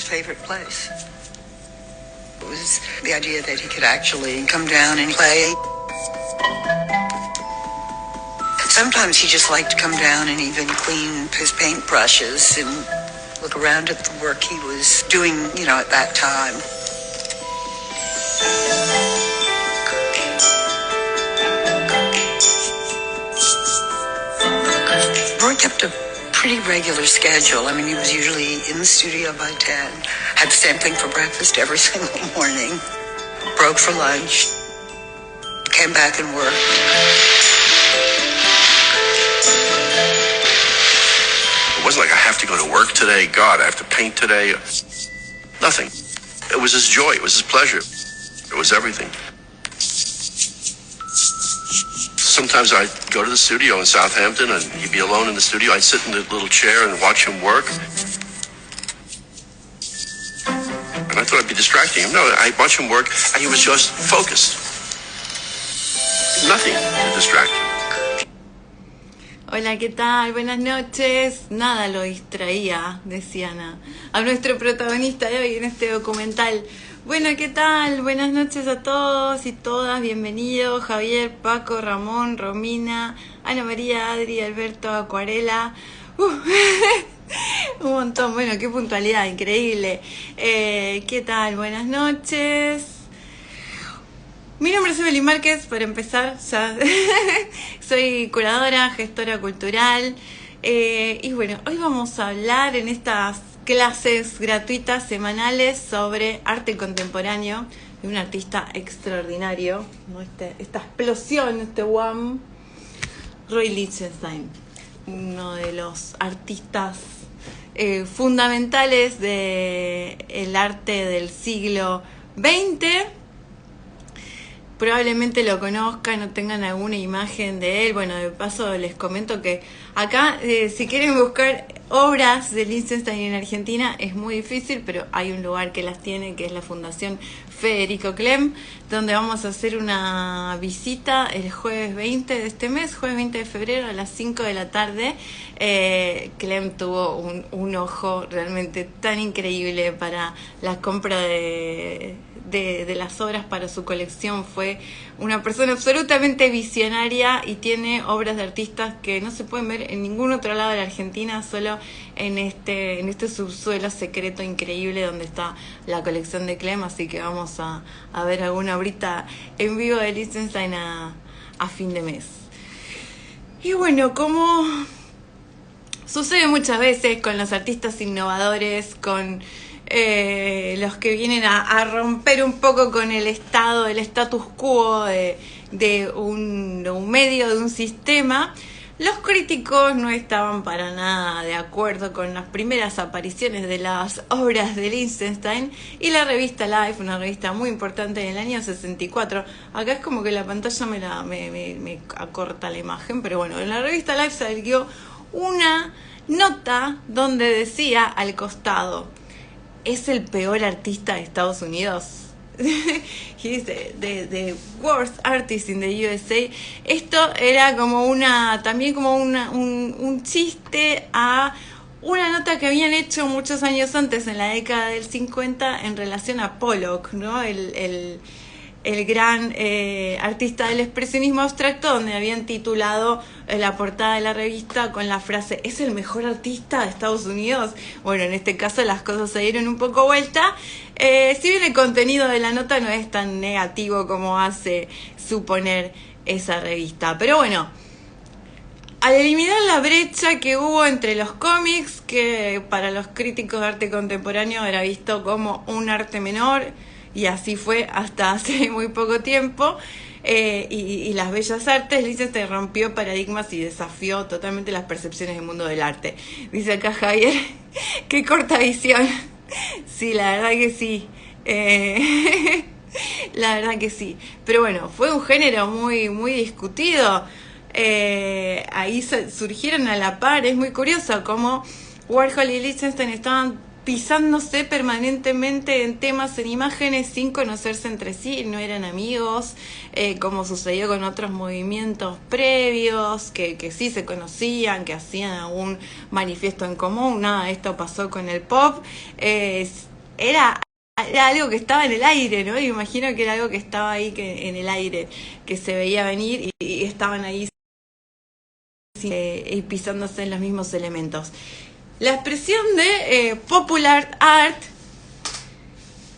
favorite place. It was the idea that he could actually come down and play. Sometimes he just liked to come down and even clean his paintbrushes and look around at the work he was doing, at that time. Roy kept a pretty regular schedule. I mean, he was usually in the studio by 10, had the same thing for breakfast every single morning, broke for lunch, came back and worked. It wasn't like I have to go to work today, God, I have to paint today. Nothing. It was his joy, it was his pleasure. It was everything. Sometimes I'd go to the studio in Southampton and he'd be alone in the studio. I'd sit in the little chair and watch him work. And I thought I'd be distracting him. No, I'd watch him work and he was just focused. Nothing to distract him. Hola, ¿qué tal? Buenas noches. Nada lo distraía, decían a nuestro protagonista de hoy en este documental. Bueno, ¿qué tal? Buenas noches a todos y todas. Bienvenidos. Javier, Paco, Ramón, Romina, Ana María, Adri, Alberto, Acuarela. Un montón. Bueno, qué puntualidad, increíble. ¿Qué tal? Buenas noches. Mi nombre es Evelyn Márquez, para empezar, ya soy curadora, gestora cultural, y bueno, hoy vamos a hablar en estas clases gratuitas semanales sobre arte contemporáneo de un artista extraordinario, ¿no? Esta explosión, este wham, Roy Lichtenstein, uno de los artistas fundamentales del arte del siglo XX. Probablemente lo conozcan o tengan alguna imagen de él. Bueno, de paso les comento que acá, si quieren buscar obras de Lichtenstein en Argentina, es muy difícil, pero hay un lugar que las tiene, que es la Fundación Federico Clem, donde vamos a hacer una visita el jueves 20 de este mes, jueves 20 de febrero a las 5 de la tarde. Clem tuvo un ojo realmente tan increíble para la compra de las obras para su colección. Fue una persona absolutamente visionaria y tiene obras de artistas que no se pueden ver en ningún otro lado de la Argentina, solo en este subsuelo secreto increíble donde está la colección de Clem. Así que vamos a ver alguna obrita en vivo de Lichtenstein a fin de mes. Y bueno, como sucede muchas veces con los artistas innovadores, con los que vienen a romper un poco con el estado, el status quo de un medio, de un sistema, los críticos no estaban para nada de acuerdo con las primeras apariciones de las obras de Lichtenstein, y la revista Life, una revista muy importante en el año 64, acá es como que la pantalla me acorta la imagen, pero bueno, en la revista Life salió una nota donde decía al costado: es el peor artista de Estados Unidos. He dice, the worst artist in the USA. Esto era como un chiste a una nota que habían hecho muchos años antes, en la década del 50, en relación a Pollock, ¿no? El gran artista del expresionismo abstracto, donde habían titulado la portada de la revista con la frase: ¿es el mejor artista de Estados Unidos? Bueno, en este caso las cosas se dieron un poco vuelta. Si bien el contenido de la nota no es tan negativo como hace suponer esa revista. Pero bueno, al eliminar la brecha que hubo entre los cómics, que para los críticos de arte contemporáneo era visto como un arte menor, y así fue hasta hace muy poco tiempo, y las bellas artes, Lichtenstein rompió paradigmas y desafió totalmente las percepciones del mundo del arte. Dice acá Javier, qué corta visión. Sí, la verdad que sí. La verdad que sí. Pero bueno, fue un género muy, muy discutido. Ahí surgieron a la par. Es muy curioso cómo Warhol y Lichtenstein estaban pisándose permanentemente en temas, en imágenes, sin conocerse entre sí, no eran amigos, como sucedió con otros movimientos previos, que sí se conocían, que hacían algún manifiesto en común. Nada, esto pasó con el pop. era algo que estaba en el aire, ¿no? Y imagino que era algo que estaba ahí en el aire, que se veía venir y estaban ahí y pisándose en los mismos elementos. La expresión de popular art,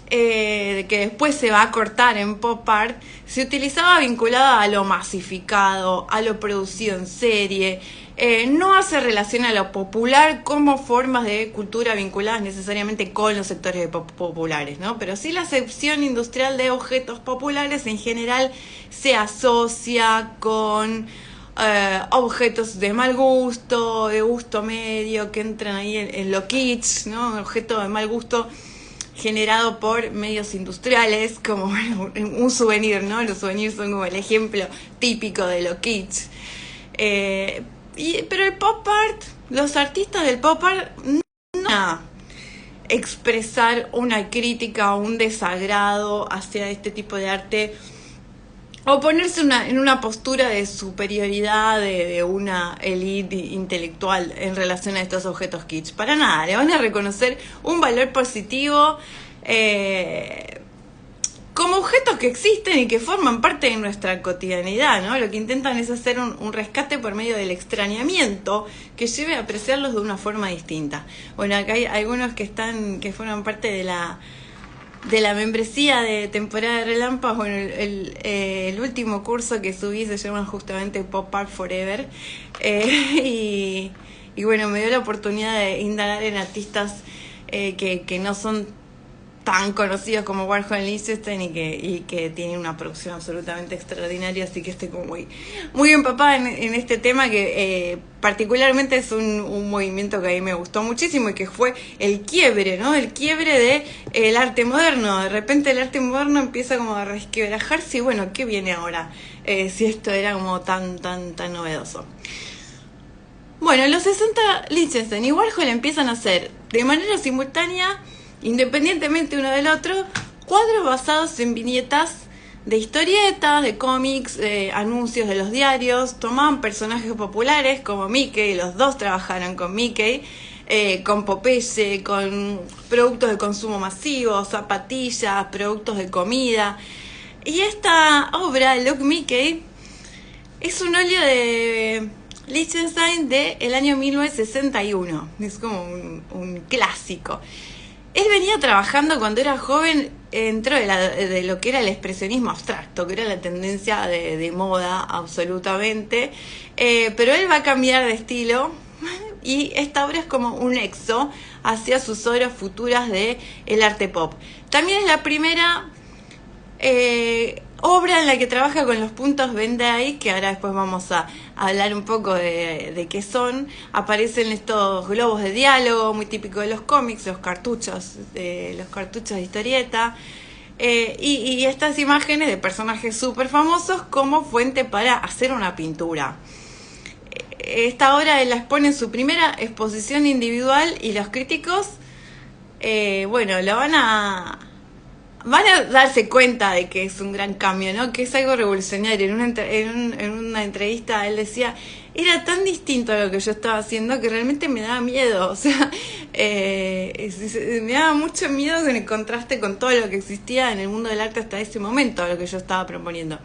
que después se va a cortar en pop art, se utilizaba vinculada a lo masificado, a lo producido en serie. No hace relación a lo popular como formas de cultura vinculadas necesariamente con los sectores populares, ¿no? Pero sí la acepción industrial de objetos populares en general se asocia con objetos de mal gusto, de gusto medio, que entran ahí en lo kitsch, ¿no? Objeto de mal gusto generado por medios industriales, como un souvenir, ¿no? Los souvenirs son como el ejemplo típico de lo kitsch. Pero el pop art, los artistas del pop art no van a expresar una crítica o un desagrado hacia este tipo de arte o ponerse en una postura de superioridad de una élite intelectual en relación a estos objetos kitsch. Para nada, le van a reconocer un valor positivo como objetos que existen y que forman parte de nuestra cotidianidad, ¿no? Lo que intentan es hacer un rescate por medio del extrañamiento que lleve a apreciarlos de una forma distinta. Bueno, acá hay algunos que forman parte de la membresía de temporada de relámpagos. Bueno, el último curso que subí se llama justamente Pop Art Forever, y bueno, me dio la oportunidad de indagar en artistas que no son tan conocidos como Warhol y Lichtenstein y que tienen una producción absolutamente extraordinaria, así que estoy como muy empapada en este tema que particularmente es un movimiento que a mí me gustó muchísimo y que fue el quiebre, ¿no? El quiebre de el arte moderno. De repente el arte moderno empieza como a resquebrajarse y bueno, ¿qué viene ahora? Si esto era como tan novedoso. Bueno, en los 60 Lichtenstein y Warhol empiezan a hacer de manera simultánea, independientemente uno del otro, cuadros basados en viñetas de historietas, de cómics, anuncios de los diarios. Tomaban personajes populares como Mickey, los dos trabajaron con Mickey, con Popeye, con productos de consumo masivo, zapatillas, productos de comida. Y esta obra, Look Mickey, es un óleo de Lichtenstein del año 1961. Es como un clásico. Él venía trabajando cuando era joven, entró de lo que era el expresionismo abstracto, que era la tendencia de moda absolutamente, pero él va a cambiar de estilo y esta obra es como un nexo hacia sus obras futuras de el arte pop. También es la primera obra en la que trabaja con los puntos Venn diagram, que ahora después vamos a hablar un poco de qué son. Aparecen estos globos de diálogo muy típicos de los cómics, los cartuchos de historieta, y estas imágenes de personajes súper famosos como fuente para hacer una pintura. Esta obra la expone en su primera exposición individual y los críticos, bueno, lo van a darse cuenta de que es un gran cambio, ¿no? Que es algo revolucionario. En una entrevista él decía, era tan distinto a lo que yo estaba haciendo que realmente me daba miedo. O sea, me daba mucho miedo en el contraste con todo lo que existía en el mundo del arte hasta ese momento, a lo que yo estaba proponiendo.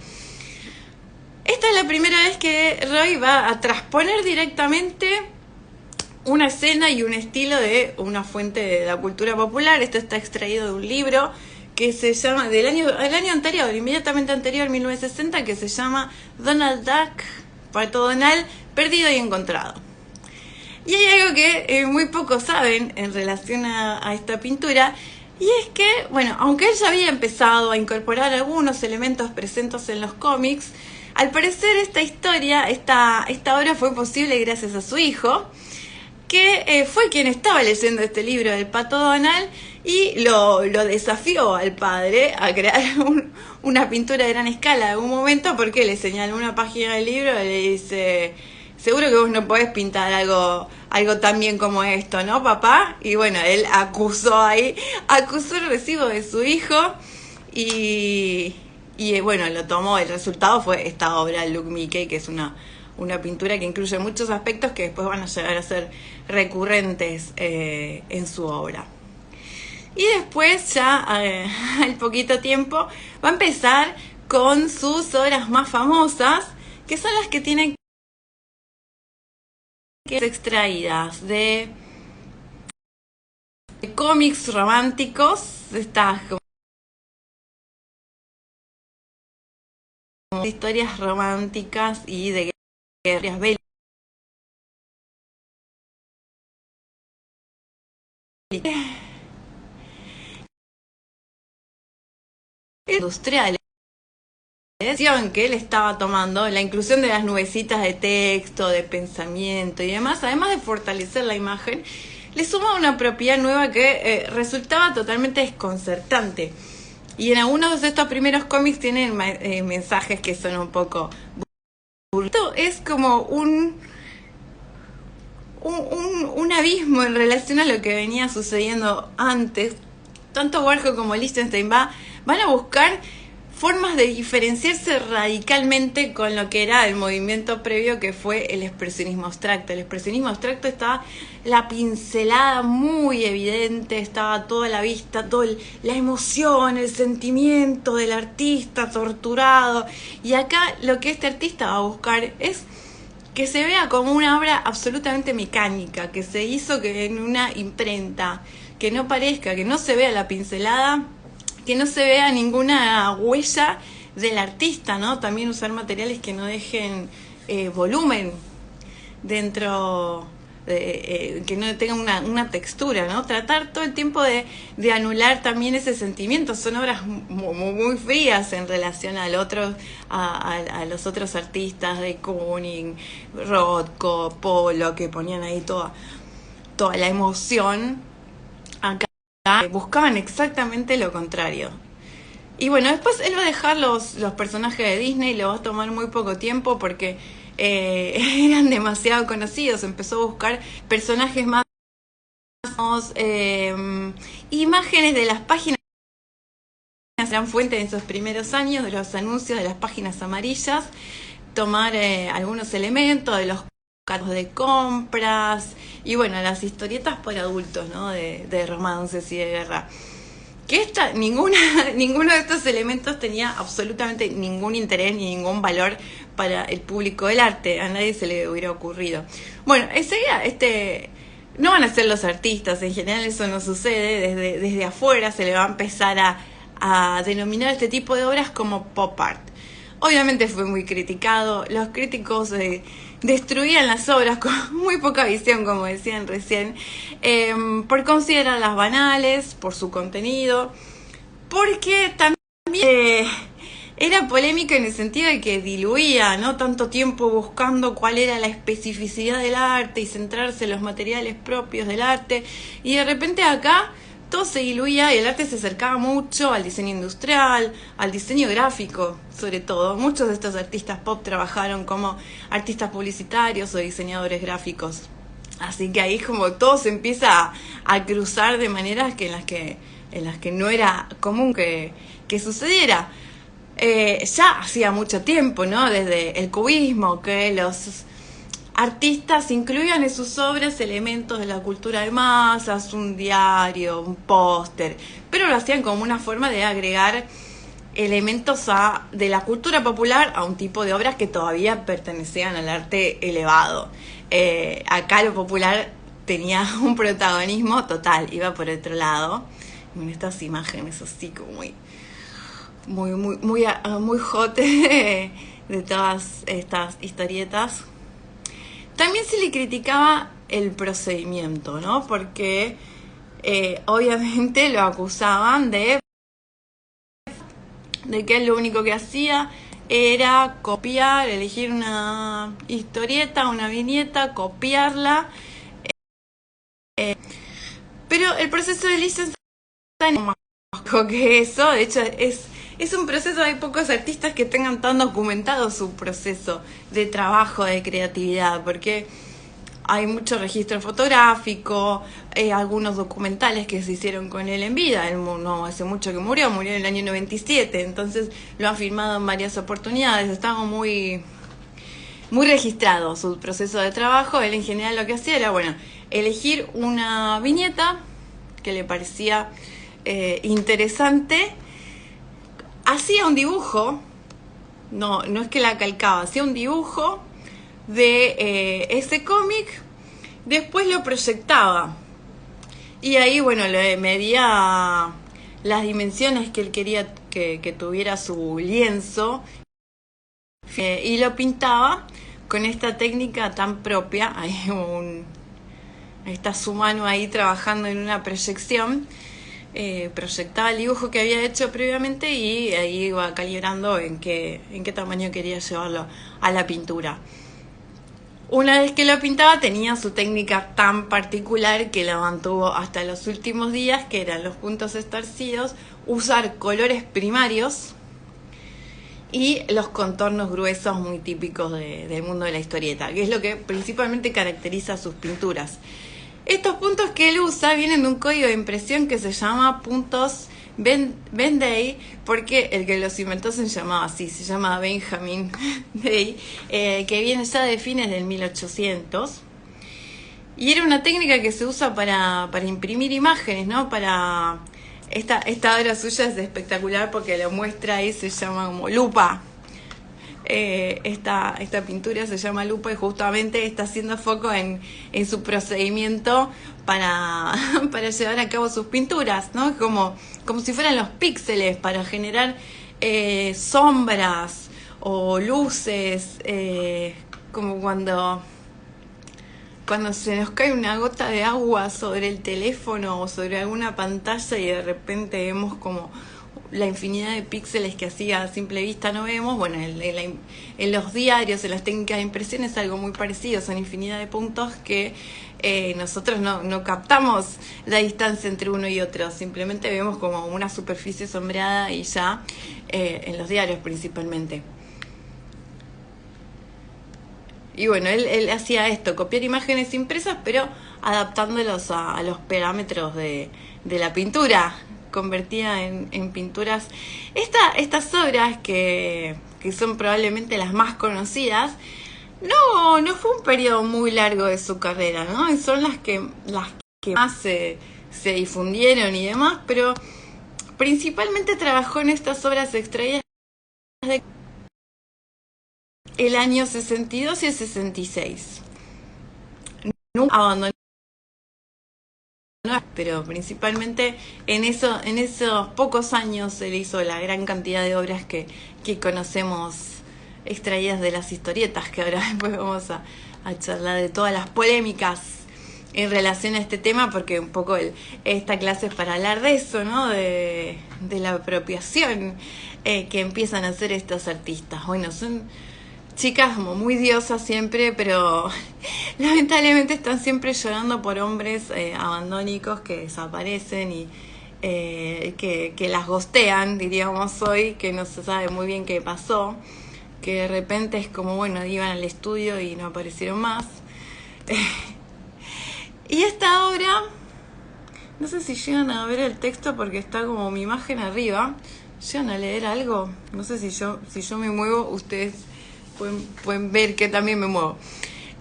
Esta es la primera vez que Roy va a transponer directamente una escena y un estilo de una fuente de la cultura popular. Esto está extraído de un libro que se llama, el año anterior, inmediatamente anterior, 1960, que se llama Donald Duck, Pato Donald, perdido y encontrado. Y hay algo que muy pocos saben en relación a esta pintura, y es que, bueno, aunque él ya había empezado a incorporar algunos elementos presentes en los cómics, al parecer esta obra fue posible gracias a su hijo, que fue quien estaba leyendo este libro del Pato Donald y lo desafió al padre a crear una pintura de gran escala en algún momento, porque le señaló una página del libro y le dice, seguro que vos no podés pintar algo tan bien como esto, ¿no, papá? Y bueno, él acusó el recibo de su hijo y bueno, lo tomó. El resultado fue esta obra, Look Mickey, que es una pintura que incluye muchos aspectos que después van a llegar a ser recurrentes en su obra. Y después, ya al poquito tiempo, va a empezar con sus obras más famosas, que son las que tienen que ser extraídas de cómics románticos, estas como historias románticas y de guerras bélicas. Industriales que él estaba tomando, la inclusión de las nubecitas de texto, de pensamiento y demás, además de fortalecer la imagen, le suma una propiedad nueva que resultaba totalmente desconcertante. Y en algunos de estos primeros cómics tienen mensajes que son un poco... Esto es como un abismo en relación a lo que venía sucediendo antes. Tanto Warhol como Lichtenstein van a buscar formas de diferenciarse radicalmente con lo que era el movimiento previo, que fue el expresionismo abstracto. El expresionismo abstracto estaba la pincelada muy evidente, estaba toda la vista, toda la emoción, el sentimiento del artista torturado. Y acá lo que este artista va a buscar es que se vea como una obra absolutamente mecánica, que se hizo que en una imprenta, que no parezca, que no se vea la pincelada, que no se vea ninguna huella del artista, ¿no? También usar materiales que no dejen volumen dentro, que no tengan una textura, ¿no? Tratar todo el tiempo de anular también ese sentimiento. Son obras muy frías en relación a los otros artistas de Kooning, Rothko, Polo, que ponían ahí toda la emoción. Acá buscaban exactamente lo contrario. Y bueno, después él va a dejar los personajes de Disney, le va a tomar muy poco tiempo porque eran demasiado conocidos. Empezó a buscar personajes más, imágenes de las páginas, eran fuentes en esos primeros años, de los anuncios de las páginas amarillas, tomar algunos elementos de los cargos de compras y bueno, las historietas por adultos, ¿no? De romances y de guerra. Que ninguno de estos elementos tenía absolutamente ningún interés ni ningún valor para el público del arte. A nadie se le hubiera ocurrido. Bueno, enseguida no van a ser los artistas, en general eso no sucede. Desde afuera se le va a empezar a denominar este tipo de obras como pop art. Obviamente fue muy criticado, los críticos destruían las obras con muy poca visión, como decían recién, por considerarlas banales, por su contenido, porque también era polémica en el sentido de que diluía, ¿no? Tanto tiempo buscando cuál era la especificidad del arte y centrarse en los materiales propios del arte, y de repente acá todo se diluía y el arte se acercaba mucho al diseño industrial, al diseño gráfico, sobre todo. Muchos de estos artistas pop trabajaron como artistas publicitarios o diseñadores gráficos. Así que ahí como todo se empieza a cruzar de maneras en las que no era común que sucediera. Ya hacía mucho tiempo, ¿no? Desde el cubismo, que los artistas incluían en sus obras elementos de la cultura de masas, un diario, un póster, pero lo hacían como una forma de agregar elementos de la cultura popular a un tipo de obras que todavía pertenecían al arte elevado. Acá lo popular tenía un protagonismo total, iba por otro lado. En estas imágenes así como muy hot de todas estas historietas. También se le criticaba el procedimiento, ¿no? Porque obviamente lo acusaban de que él lo único que hacía era copiar, elegir una historieta, una viñeta, copiarla. Pero el proceso de Lichtenstein es más que eso. De hecho, es un proceso, hay pocos artistas que tengan tan documentado su proceso de trabajo, de creatividad, porque hay mucho registro fotográfico, algunos documentales que se hicieron con él en vida. Él no hace mucho que murió en el año 97, entonces lo han filmado en varias oportunidades, estaba muy registrado su proceso de trabajo. Él en general lo que hacía era, elegir una viñeta que le parecía interesante. Hacía un dibujo, no es que la calcaba, hacía un dibujo de ese cómic, después lo proyectaba y ahí, bueno, le medía las dimensiones que él quería que tuviera su lienzo, y lo pintaba con esta técnica tan propia. Ahí está su mano ahí trabajando en una proyección. Proyectaba el dibujo que había hecho previamente y ahí iba calibrando en qué tamaño quería llevarlo a la pintura. Una vez que lo pintaba tenía su técnica tan particular que la mantuvo hasta los últimos días, que eran los puntos estarcidos, usar colores primarios y los contornos gruesos muy típicos del mundo de la historieta, que es lo que principalmente caracteriza sus pinturas. Estos puntos que él usa vienen de un código de impresión que se llama puntos Ben-Day, porque el que los inventó se llamaba así, se llama Benjamin Day, que viene ya de fines del 1800. Y era una técnica que se usa para imprimir imágenes, ¿no? Esta obra suya es espectacular porque lo muestra ahí, se llama como lupa. Esta pintura se llama lupa y justamente está haciendo foco en su procedimiento para llevar a cabo sus pinturas, ¿no? Como si fueran los píxeles para generar sombras o luces, como cuando se nos cae una gota de agua sobre el teléfono o sobre alguna pantalla y de repente vemos como la infinidad de píxeles que así a simple vista no vemos. Bueno, en los diarios, en las técnicas de impresión es algo muy parecido, son infinidad de puntos que nosotros no captamos la distancia entre uno y otro, simplemente vemos como una superficie sombreada y ya, en los diarios principalmente. Y bueno, él hacía esto, copiar imágenes impresas, pero adaptándolos a los parámetros de la pintura. Convertía en pinturas estas obras que son probablemente las más conocidas. No fue un periodo muy largo de su carrera, ¿no? Y son las que más se difundieron y demás, pero principalmente trabajó en estas obras extraídas de el año 62 y el 66. Nunca abandonó, pero principalmente en esos pocos años él hizo la gran cantidad de obras que conocemos extraídas de las historietas, que ahora después vamos a charlar de todas las polémicas en relación a este tema, porque un poco esta clase es para hablar de eso, ¿no? De la apropiación que empiezan a hacer estos artistas. Bueno, son chicas como muy diosas siempre, pero lamentablemente están siempre llorando por hombres abandónicos que desaparecen y que las ghostean, diríamos hoy, que no se sabe muy bien qué pasó, que de repente es como, bueno, iban al estudio y no aparecieron más. Y esta obra, no sé si llegan a ver el texto porque está como mi imagen arriba. ¿Llegan a leer algo? No sé si yo me muevo, ustedes pueden ver que también me muevo.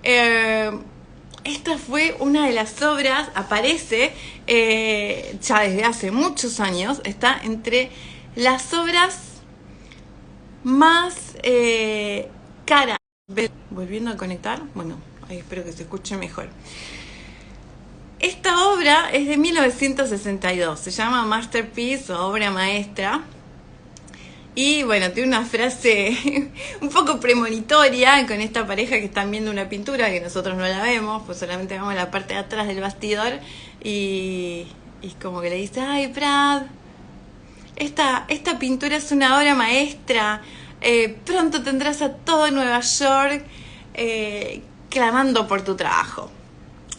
Esta fue una de las obras, aparece ya desde hace muchos años, está entre las obras más caras. Volviendo a conectar, bueno, ahí espero que se escuche mejor. Esta obra es de 1962, se llama Masterpiece o obra maestra. Y bueno, tiene una frase un poco premonitoria con esta pareja que están viendo una pintura que nosotros no la vemos, pues solamente vemos la parte de atrás del bastidor y como que le dice, ay Brad, esta pintura es una obra maestra, pronto tendrás a todo Nueva York clamando por tu trabajo.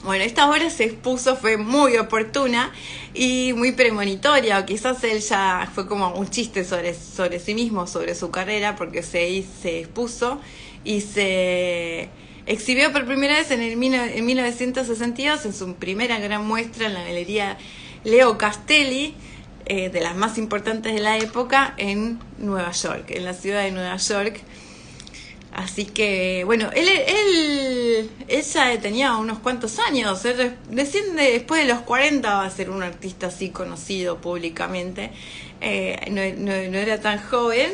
Bueno, esta obra se expuso, fue muy oportuna y muy premonitoria, o quizás él ya fue como un chiste sobre sí mismo, sobre su carrera, porque se expuso y se exhibió por primera vez en 1962, en su primera gran muestra en la Galería Leo Castelli, de las más importantes de la época, en Nueva York, en la ciudad de Nueva York. Así que, bueno, él ya tenía unos cuantos años. Recién después de los 40 va a ser un artista así conocido públicamente. No era tan joven.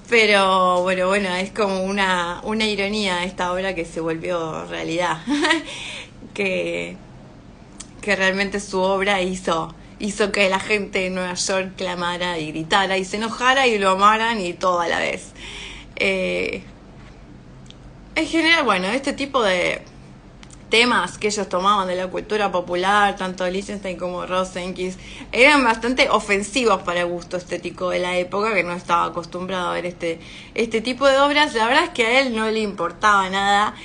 Pero bueno, es como una ironía esta obra que se volvió realidad. que, que realmente su obra hizo que la gente de Nueva York clamara y gritara y se enojara y lo amaran y todo a la vez. En general, bueno, este tipo de temas que ellos tomaban de la cultura popular, tanto Lichtenstein como Rosenkis, eran bastante ofensivos para el gusto estético de la época, que no estaba acostumbrado a ver este tipo de obras. La verdad es que a él no le importaba nada.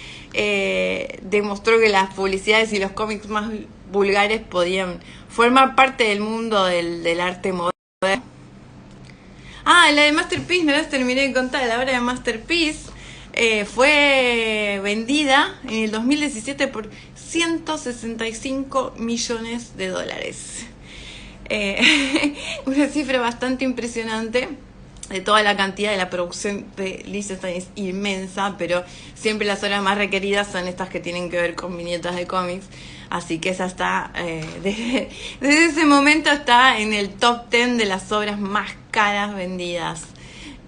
Demostró que las publicidades y los cómics más vulgares podían formar parte del mundo del arte moderno. La de Masterpiece, no les terminé de contar. La obra de Masterpiece fue vendida en el 2017 por $165 millones. Una cifra bastante impresionante. De toda la cantidad de la producción de Lichtenstein es inmensa, pero siempre las obras más requeridas son estas que tienen que ver con viñetas de cómics. Así que esa está, desde ese momento está en el top 10 de las obras más caras vendidas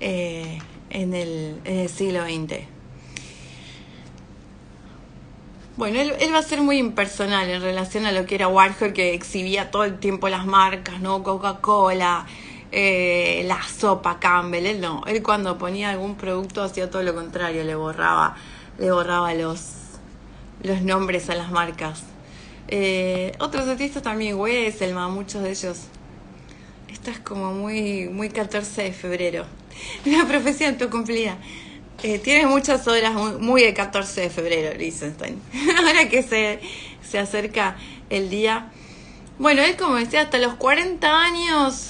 en el siglo XX. Bueno, él va a ser muy impersonal en relación a lo que era Warhol, que exhibía todo el tiempo las marcas, ¿no? Coca-Cola, la sopa Campbell. Él cuando ponía algún producto hacía todo lo contrario, le borraba los nombres a las marcas. Otros artistas también, Wesselman, muchos de ellos. Esto es como muy 14 de febrero. Una profecía autocumplida. Tiene muchas obras muy de 14 de febrero, Lichtenstein. Ahora que se acerca el día. Bueno, él, como decía, hasta los 40 años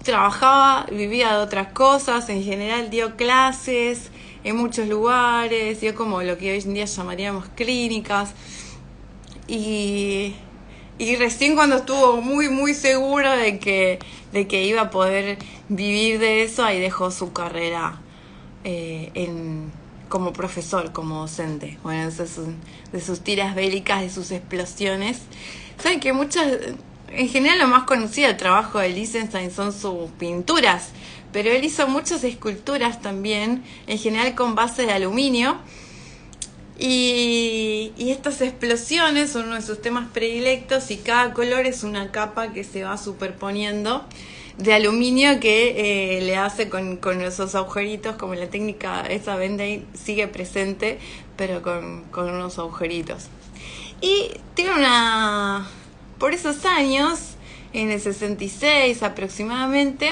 trabajaba, vivía de otras cosas. En general dio clases en muchos lugares, dio como lo que hoy en día llamaríamos clínicas. Y recién cuando estuvo muy seguro de que iba a poder vivir de eso, ahí dejó su carrera como profesor, como docente. Bueno, de sus tiras bélicas, de sus explosiones. Saben que en general lo más conocido del trabajo de Lichtenstein son sus pinturas, pero él hizo muchas esculturas también, en general con base de aluminio. Y estas explosiones son uno de sus temas predilectos, y cada color es una capa que se va superponiendo de aluminio que le hace con esos agujeritos, como la técnica esa Band-Aid sigue presente, pero con unos agujeritos. Y tiene por esos años, en el 66 aproximadamente,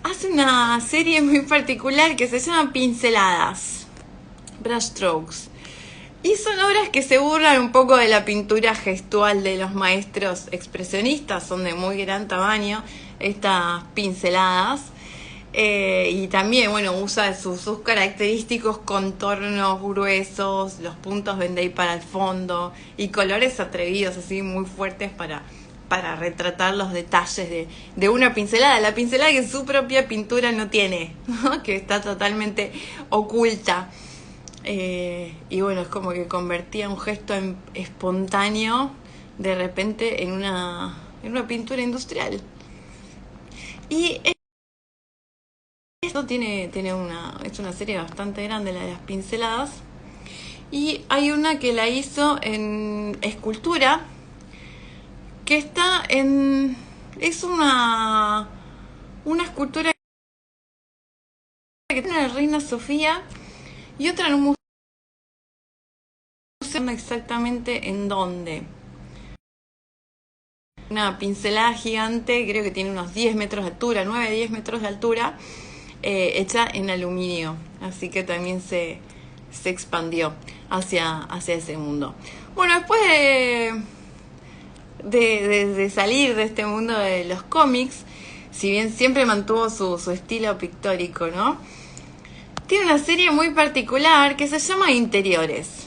hace una serie muy particular que se llama Pinceladas, Brushstrokes. Y son obras que se burlan un poco de la pintura gestual de los maestros expresionistas, son de muy gran tamaño estas pinceladas. Y también, bueno, usa sus característicos contornos gruesos, los puntos Band-Aid para el fondo y colores atrevidos, así muy fuertes para retratar los detalles de una pincelada. La pincelada que su propia pintura no tiene, ¿no? Que está totalmente oculta. Y bueno, es como que convertía un gesto espontáneo de repente en una pintura industrial. Y esto es una serie bastante grande, la de las pinceladas. Y hay una que la hizo en escultura, que está es una escultura que tiene la Reina Sofía, y otra en un museo, no exactamente en dónde. Una pincelada gigante, creo que tiene unos 10 metros de altura, 9-10 metros de altura, hecha en aluminio. Así que también se expandió hacia ese mundo. Bueno, después de salir de este mundo de los cómics, si bien siempre mantuvo su estilo pictórico, ¿no? Tiene una serie muy particular que se llama Interiores.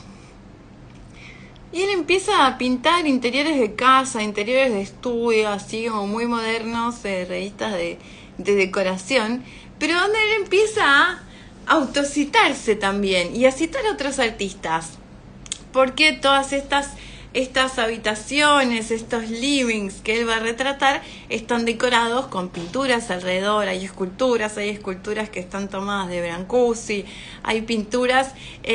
Y él empieza a pintar interiores de casa, interiores de estudio, así como muy modernos, revistas de decoración, pero donde él empieza autocitarse también y a citar a otros artistas. Porque todas estas habitaciones, estos livings que él va a retratar, están decorados con pinturas alrededor. Hay esculturas que están tomadas de Brancusi, hay pinturas y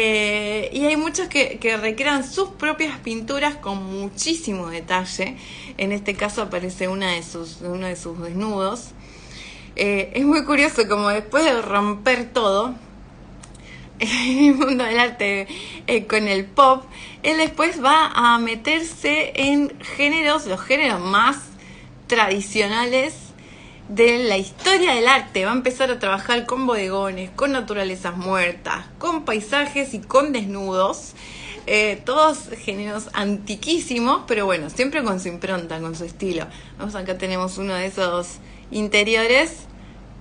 hay muchos que recrean sus propias pinturas con muchísimo detalle. En este caso aparece uno de sus desnudos. Es muy curioso como después de romper todo en el mundo del arte con el pop, él después va a meterse en los géneros más tradicionales de la historia del arte. Va a empezar a trabajar con bodegones, con naturalezas muertas, con paisajes y con desnudos. Todos géneros antiquísimos, pero bueno, siempre con su impronta, con su estilo. Vamos, acá tenemos uno de esos interiores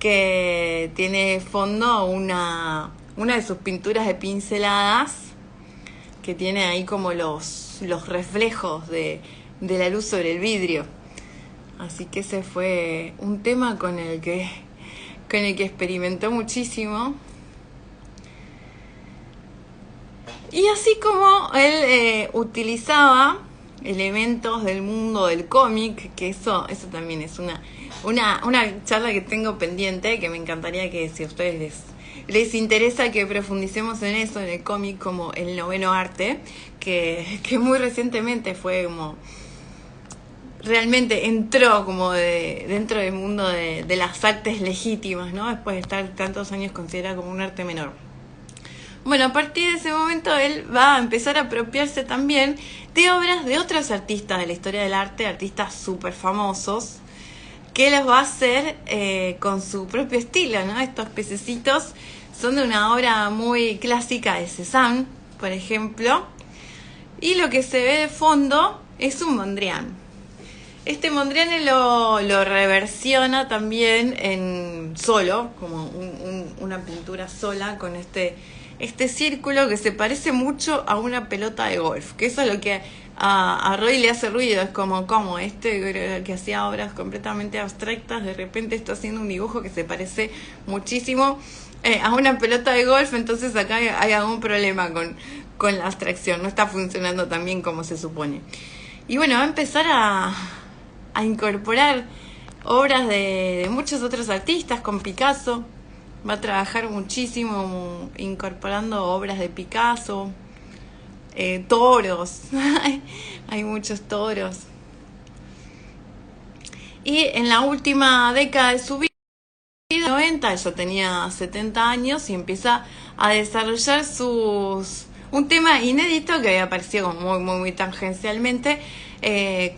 que tiene fondo una de sus pinturas de pinceladas, que tiene ahí como los reflejos de la luz sobre el vidrio. Así que ese fue un tema con el que experimentó muchísimo. Y así como él utilizaba elementos del mundo del cómic, que eso también es una charla que tengo pendiente, que me encantaría que si a ustedes les interesa que profundicemos en eso, en el cómic como el noveno arte, que muy recientemente fue como realmente entró como dentro del mundo de las artes legítimas, ¿no? Después de estar tantos años considerado como un arte menor. Bueno, a partir de ese momento él va a empezar a apropiarse también de obras de otros artistas de la historia del arte, artistas súper famosos, que los va a hacer con su propio estilo, ¿no? Estos pececitos son de una obra muy clásica de Cézanne, por ejemplo, y lo que se ve de fondo es un Mondrian. Este Mondrian lo reversiona también en solo, como una pintura sola, con este círculo que se parece mucho a una pelota de golf, que eso es lo que a Roy le hace ruido. Es como que hacía obras completamente abstractas, de repente está haciendo un dibujo que se parece muchísimo a una pelota de golf. Entonces acá hay algún problema con la abstracción, no está funcionando tan bien como se supone. Y bueno, va a empezar a incorporar obras de muchos otros artistas. Con Picasso va a trabajar muchísimo incorporando obras de Picasso, toros, hay muchos toros. Y en la última década de su vida, 90, ella tenía 70 años y empieza a desarrollar un tema inédito que había aparecido como muy tangencialmente,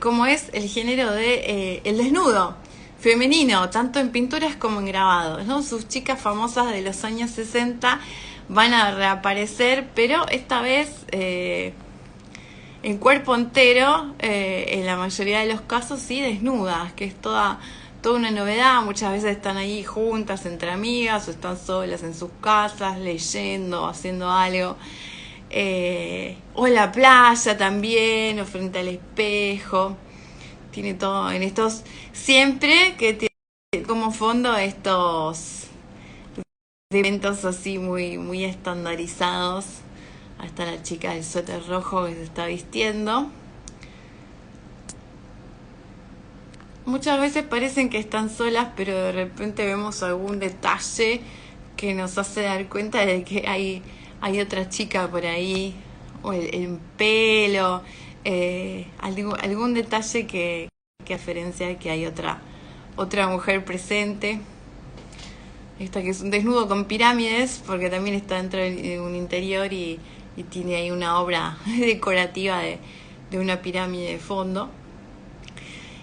como es el género de el desnudo femenino, tanto en pinturas como en grabados, ¿no? Sus chicas famosas de los años 60 van a reaparecer, pero esta vez en cuerpo entero, en la mayoría de los casos sí desnudas, que es toda una novedad. Muchas veces están ahí juntas entre amigas o están solas en sus casas leyendo, haciendo algo, o en la playa también, o frente al espejo. Tiene todo en estos, siempre que tiene como fondo estos eventos así muy estandarizados. Hasta la chica del suéter rojo que se está vistiendo. Muchas veces parecen que están solas, pero de repente vemos algún detalle que nos hace dar cuenta de que hay otra chica por ahí, o el pelo, algún detalle que referencia que hay otra mujer presente. Esta que es un desnudo con pirámides, porque también está dentro de un interior y tiene ahí una obra decorativa de una pirámide de fondo.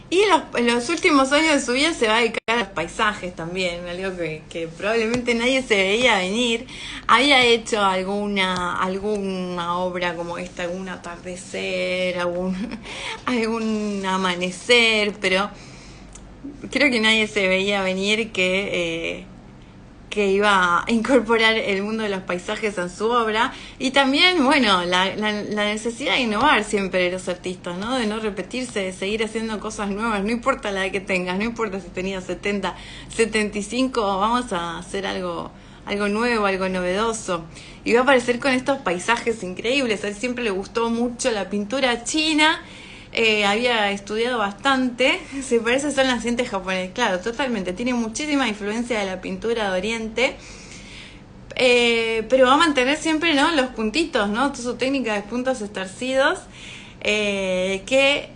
Y en los últimos años de su vida se va a dedicar a los paisajes también, algo que probablemente nadie se veía venir. Había hecho alguna obra como esta, algún atardecer, algún amanecer, pero creo que nadie se veía venir que iba a incorporar el mundo de los paisajes en su obra. Y también, bueno, la necesidad de innovar siempre de los artistas, ¿no? De no repetirse, de seguir haciendo cosas nuevas, no importa la edad que tengas, no importa si tenías 70, 75, vamos a hacer algo algo nuevo, algo novedoso. Y va a aparecer con estos paisajes increíbles. A él siempre le gustó mucho la pintura china. Había estudiado bastante. Se parece a Sol Naciente japonés. Claro, totalmente. Tiene muchísima influencia de la pintura de Oriente. Pero va a mantener siempre, ¿no?, los puntitos, ¿no? Toda su técnica de puntos estarcidos. Que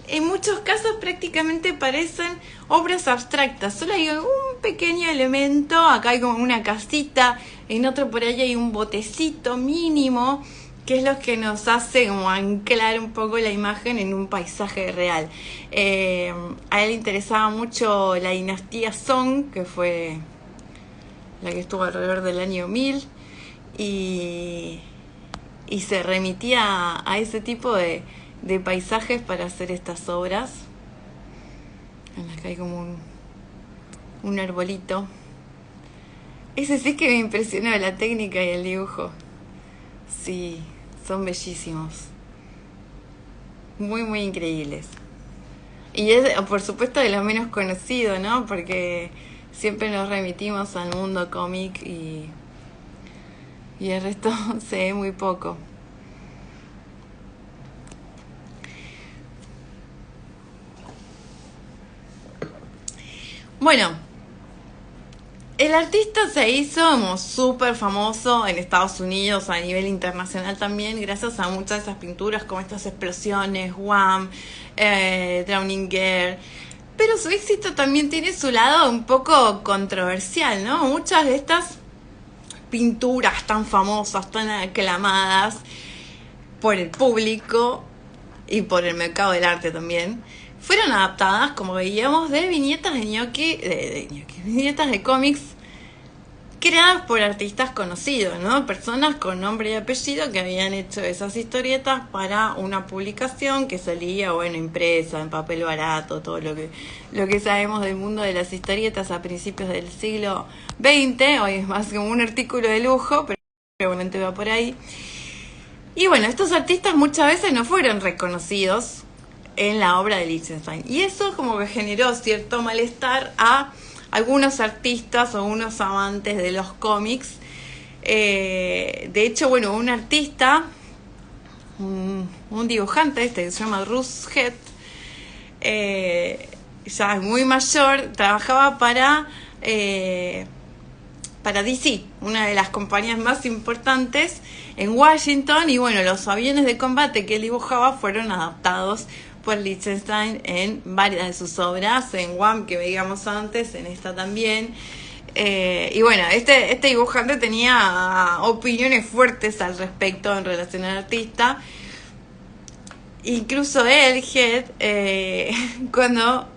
en muchos casos prácticamente parecen obras abstractas. Solo hay un pequeño elemento, acá hay como una casita, en otro por ahí hay un botecito mínimo, que es lo que nos hace como anclar un poco la imagen en un paisaje real. A él le interesaba mucho la dinastía Song, que fue la que estuvo alrededor del año 1000, y se remitía a ese tipo de paisajes para hacer estas obras, en las que hay como un arbolito. Ese sí que me impresionó, la técnica y el dibujo. Sí, son bellísimos. Muy, muy increíbles. Y es, por supuesto, de lo menos conocido, ¿no? Porque siempre nos remitimos al mundo cómic y el resto se ve muy poco. Bueno, el artista se hizo como súper famoso en Estados Unidos, a nivel internacional también, gracias a muchas de esas pinturas como estas explosiones, Wham, Drowning Girl. Pero su éxito también tiene su lado un poco controversial, ¿no? Muchas de estas pinturas tan famosas, tan aclamadas por el público y por el mercado del arte también, fueron adaptadas, como veíamos, de viñetas de ñoqui, viñetas de cómics creadas por artistas conocidos, ¿no? Personas con nombre y apellido que habían hecho esas historietas para una publicación que salía, bueno, impresa, en papel barato, todo lo que sabemos del mundo de las historietas a principios del siglo XX. Hoy es más como un artículo de lujo, pero probablemente va por ahí. Y bueno, estos artistas muchas veces no fueron reconocidos en la obra de Lichtenstein. Y eso como que generó cierto malestar a algunos artistas o unos amantes de los cómics. De hecho, bueno, un artista, un dibujante que se llama Russ Head, ya muy mayor, trabajaba para DC, una de las compañías más importantes en Washington, y bueno, los aviones de combate que él dibujaba fueron adaptados por Lichtenstein en varias de sus obras, en Wham, que veíamos antes, en esta también. Y bueno, este dibujante tenía opiniones fuertes al respecto en relación al artista. Incluso él, Head, cuando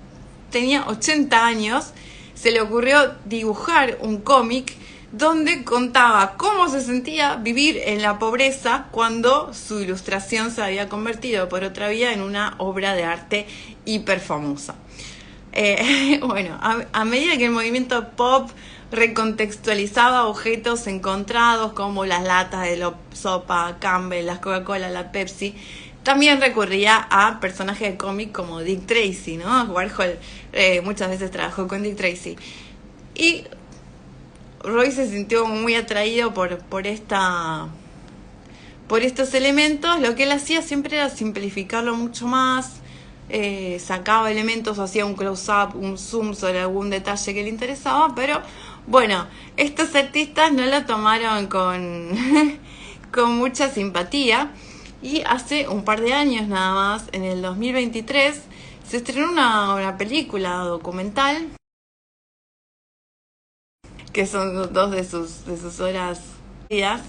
tenía 80 años, se le ocurrió dibujar un cómic donde contaba cómo se sentía vivir en la pobreza cuando su ilustración se había convertido por otra vía en una obra de arte hiper famosa. Bueno, a medida que el movimiento pop recontextualizaba objetos encontrados como las latas de la sopa Campbell, las Coca-Cola, la Pepsi, también recurría a personajes de cómic como Dick Tracy, ¿no? Warhol muchas veces trabajó con Dick Tracy. Y Roy se sintió muy atraído por estos elementos. Lo que él hacía siempre era simplificarlo mucho más, sacaba elementos, hacía un close-up, un zoom sobre algún detalle que le interesaba, pero bueno, estos artistas no lo tomaron con mucha simpatía, y hace un par de años nada más, en el 2023, se estrenó una película documental, que son dos de sus horas días.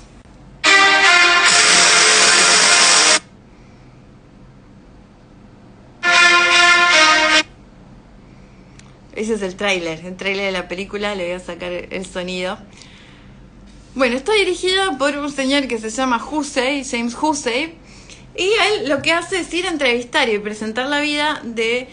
Ese es el tráiler de la película, le voy a sacar el sonido. Bueno, está dirigida por un señor que se llama Hussey, James Hussey, y él lo que hace es ir a entrevistar y presentar la vida de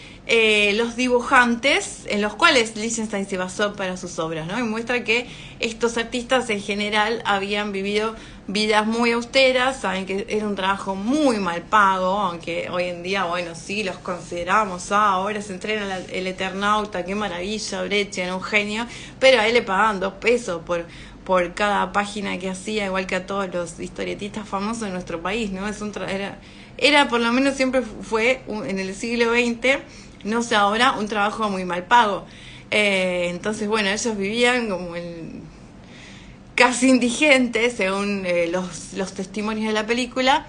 los dibujantes en los cuales Lichtenstein se basó para sus obras, ¿no? Y muestra que estos artistas en general habían vivido vidas muy austeras, saben que era un trabajo muy mal pago, aunque hoy en día, bueno, sí, los consideramos, ahora se entrena el Eternauta, qué maravilla, Brecht era un genio, pero a él le pagaban 2 pesos por cada página que hacía, igual que a todos los historietistas famosos de nuestro país, ¿no? Era por lo menos siempre fue en el siglo XX, no sé ahora, un trabajo muy mal pago. Entonces, bueno, ellos vivían como casi indigentes, según los testimonios de la película.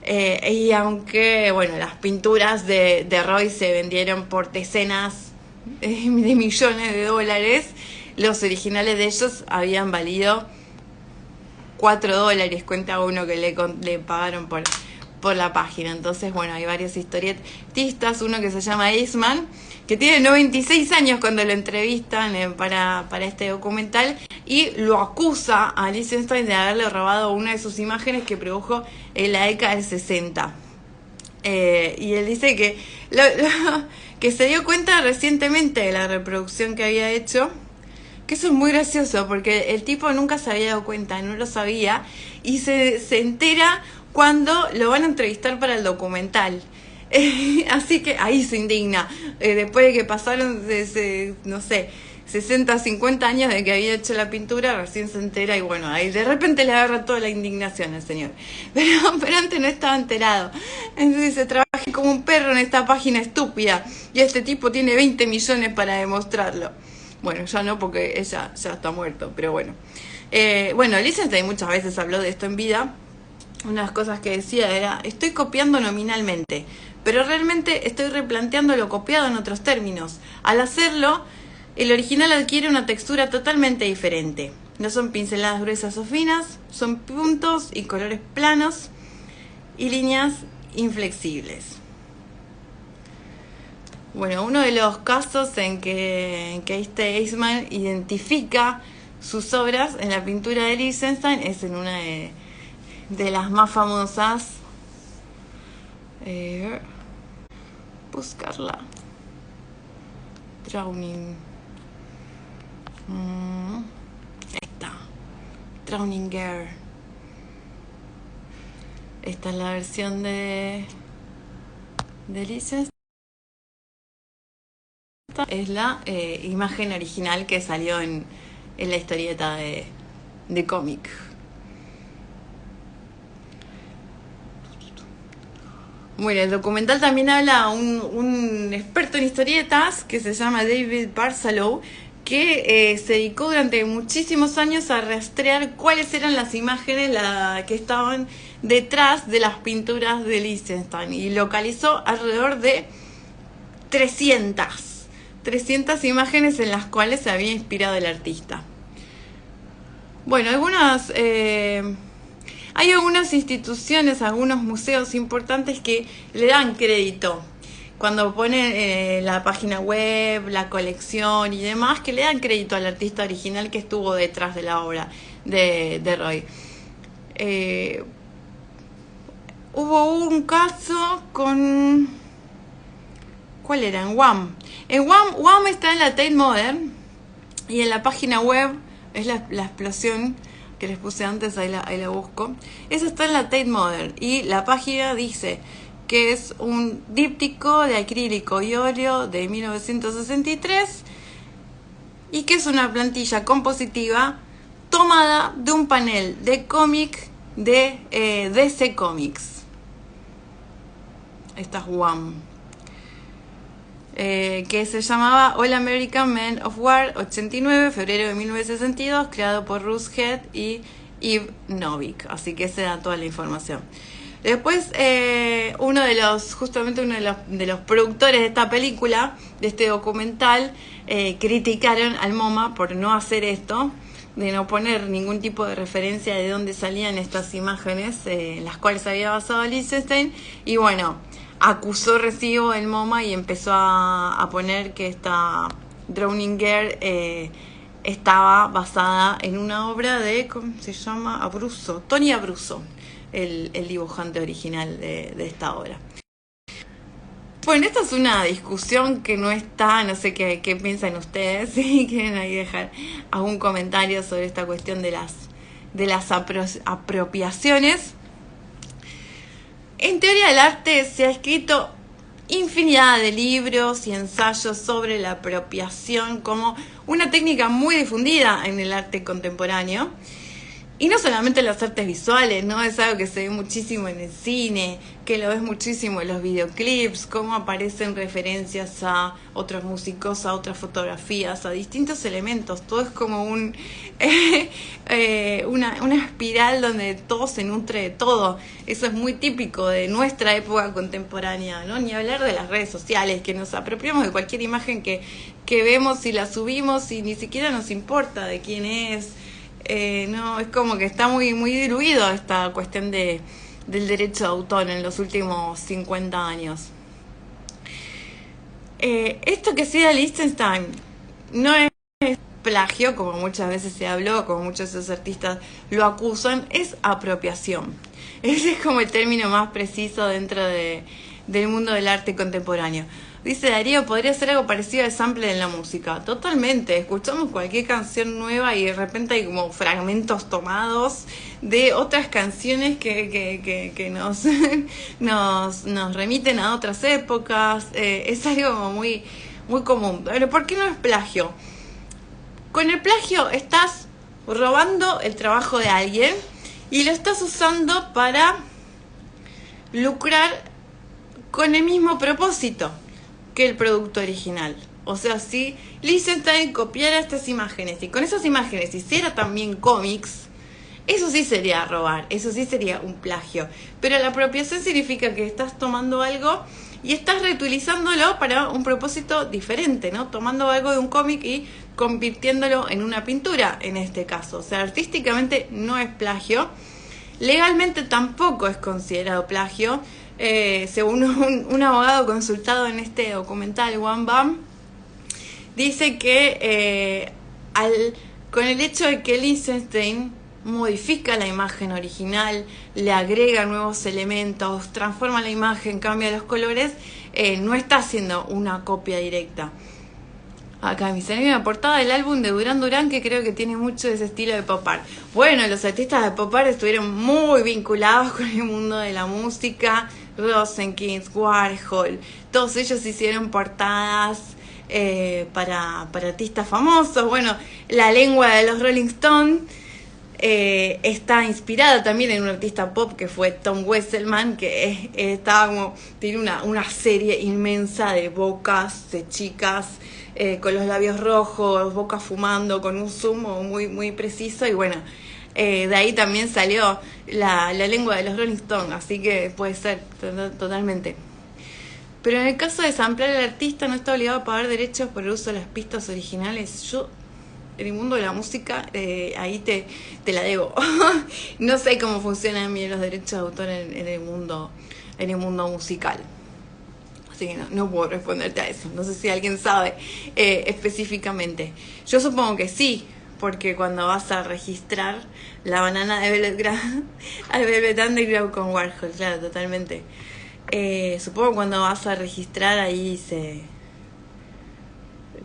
Y aunque, bueno, las pinturas de Roy se vendieron por decenas de millones de dólares, los originales de ellos habían valido $4, cuenta uno que le pagaron por la página. Entonces, bueno, hay varios historietistas, uno que se llama Eastman, que tiene 96 años cuando lo entrevistan para este documental, y lo acusa a Lichtenstein de haberle robado una de sus imágenes que produjo en la década del 60. Y él dice que, que se dio cuenta recientemente de la reproducción que había hecho, que eso es muy gracioso, porque el tipo nunca se había dado cuenta, no lo sabía, y se entera cuando lo van a entrevistar para el documental. Así que ahí se indigna, después de que pasaron, no sé, 60, 50 años de que había hecho la pintura, recién se entera, y bueno, ahí de repente le agarra toda la indignación al señor. Pero antes no estaba enterado. Entonces dice, trabajé como un perro en esta página estúpida, y este tipo tiene 20 millones para demostrarlo. Bueno, ya no, porque ella ya está muerto, pero bueno. Bueno, Lichtenstein muchas veces habló de esto en vida. Una de las cosas que decía era, estoy copiando nominalmente, pero realmente estoy replanteando lo copiado en otros términos. Al hacerlo, el original adquiere una textura totalmente diferente. No son pinceladas gruesas o finas, son puntos y colores planos y líneas inflexibles. Bueno, uno de los casos en que este Eastman identifica sus obras en la pintura de Lichtenstein es en una de las más famosas. Buscarla. Drowning. Ahí está. Drowning Girl. Esta es la versión de Lichtenstein. Es la imagen original que salió en la historieta de cómic. Bueno, el documental también habla a un experto en historietas que se llama David Barsalow, que se dedicó durante muchísimos años a rastrear cuáles eran las imágenes que estaban detrás de las pinturas de Lichtenstein, y localizó alrededor de 300 imágenes en las cuales se había inspirado el artista. Bueno, hay algunas instituciones, algunos museos importantes que le dan crédito cuando ponen la página web, la colección y demás, que le dan crédito al artista original que estuvo detrás de la obra de Roy. Hubo un caso con... ¿Cuál era? En WAM. WAM está en la Tate Modern, y en la página web, es la explosión que les puse antes, ahí la busco. Esa está en la Tate Modern, y la página dice que es un díptico de acrílico y óleo de 1963, y que es una plantilla compositiva tomada de un panel de cómic de DC Comics. Esta es WAM. Que se llamaba All American Men of War 89, febrero de 1962, creado por Russ Head y Eve Novick. Así que esa era toda la información. Después, uno de los productores de esta película, de este documental, criticaron al MoMA por no hacer esto, de no poner ningún tipo de referencia de dónde salían estas imágenes en las cuales se había basado Lichtenstein. Y bueno, acusó recibo el MoMA y empezó a poner que esta Drowning Girl estaba basada en una obra de, ¿cómo se llama? Abruzzo, Tony Abruzzo, el dibujante original de esta obra. Bueno, esta es una discusión que no está, no sé qué piensan ustedes, si quieren ahí dejar algún comentario sobre esta cuestión de las apropiaciones. En teoría del arte se ha escrito infinidad de libros y ensayos sobre la apropiación como una técnica muy difundida en el arte contemporáneo. Y no solamente en las artes visuales, ¿no? Es algo que se ve muchísimo en el cine, que lo ves muchísimo en los videoclips, cómo aparecen referencias a otros músicos, a otras fotografías, a distintos elementos. Todo es como una espiral donde todo se nutre de todo. Eso es muy típico de nuestra época contemporánea, ¿no? Ni hablar de las redes sociales, que nos apropiamos de cualquier imagen que vemos y la subimos y ni siquiera nos importa de quién es. No, es como que está muy diluido esta cuestión del derecho de autor en los últimos 50 años. Esto que hacía Lichtenstein no es plagio, como muchas veces se habló, como muchos de esos artistas lo acusan, es apropiación. Ese es como el término más preciso dentro del mundo del arte contemporáneo. Dice Darío, podría ser algo parecido al sample en la música. Totalmente, escuchamos cualquier canción nueva y de repente hay como fragmentos tomados de otras canciones que nos remiten a otras épocas. Es algo como muy común. Pero ¿por qué no es plagio? Con el plagio estás robando el trabajo de alguien y lo estás usando para lucrar con el mismo propósito que el producto original. O sea, si Lichtenstein copiara estas imágenes y con esas imágenes hiciera también cómics, eso sí sería robar, eso sí sería un plagio. Pero la apropiación significa que estás tomando algo y estás reutilizándolo para un propósito diferente, ¿no? Tomando algo de un cómic y convirtiéndolo en una pintura, en este caso. O sea, artísticamente no es plagio. Legalmente tampoco es considerado plagio. Según un abogado consultado en este documental One Bam, dice que con el hecho de que Lichtenstein modifica la imagen original, le agrega nuevos elementos, transforma la imagen, cambia los colores, no está haciendo una copia directa. Acá me salió una portada del álbum de Duran Duran que creo que tiene mucho de ese estilo de pop art. Bueno, los artistas de pop art estuvieron muy vinculados con el mundo de la música. Rosenkins, Warhol, todos ellos hicieron portadas para artistas famosos. Bueno, la lengua de los Rolling Stones está inspirada también en un artista pop que fue Tom Wesselman, que tiene una serie inmensa de bocas de chicas con los labios rojos, bocas fumando, con un zumo muy preciso. Y bueno, de ahí también salió la lengua de los Rolling Stones, así que puede ser totalmente. Pero en el caso de samplear al artista no está obligado a pagar derechos por el uso de las pistas originales. Yo, en el mundo de la música, ahí te la debo. No sé cómo funcionan bien los derechos de autor en el mundo musical. Así que no puedo responderte a eso. No sé si alguien sabe específicamente. Yo supongo que sí, porque cuando vas a registrar la banana de Velvet Underground con Warhol, claro, totalmente. Supongo que cuando vas a registrar ahí se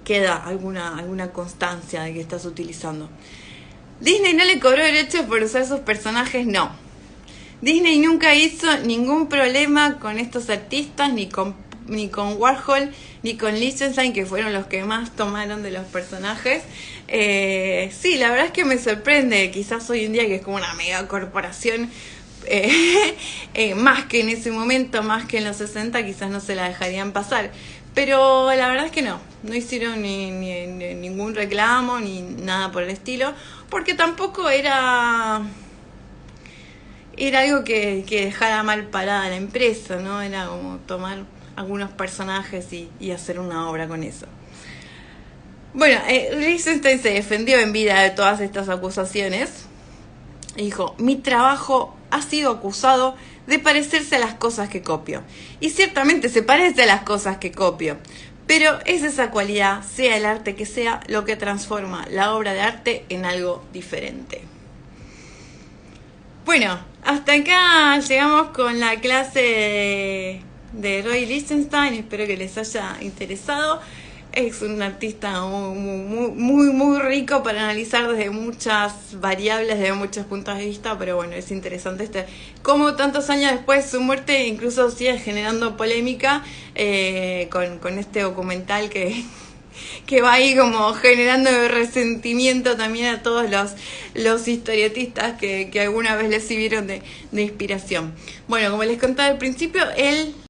queda alguna constancia de que estás utilizando. Disney no le cobró derechos por usar sus personajes, no. Disney nunca hizo ningún problema con estos artistas, ni con Warhol, ni con Lichtenstein, que fueron los que más tomaron de los personajes. Sí, la verdad es que me sorprende, quizás hoy en día que es como una mega corporación, más que en ese momento, más que en los 60, quizás no se la dejarían pasar. Pero la verdad es que no hicieron ni ningún reclamo, ni nada por el estilo, porque tampoco era algo que dejara mal parada la empresa, ¿no? Era como tomar algunos personajes y hacer una obra con eso. Bueno, Lichtenstein se defendió en vida de todas estas acusaciones. Dijo, mi trabajo ha sido acusado de parecerse a las cosas que copio. Y ciertamente se parece a las cosas que copio. Pero es esa cualidad, sea el arte que sea, lo que transforma la obra de arte en algo diferente. Bueno, hasta acá llegamos con la clase de Roy Lichtenstein. Espero que les haya interesado. es un artista muy rico para analizar desde muchas variables, desde muchos puntos de vista, pero bueno, es interesante cómo tantos años después su muerte incluso sigue generando polémica con este documental que va ahí como generando resentimiento también a todos los historietistas que alguna vez le sirvieron de inspiración. Bueno, como les contaba al principio, él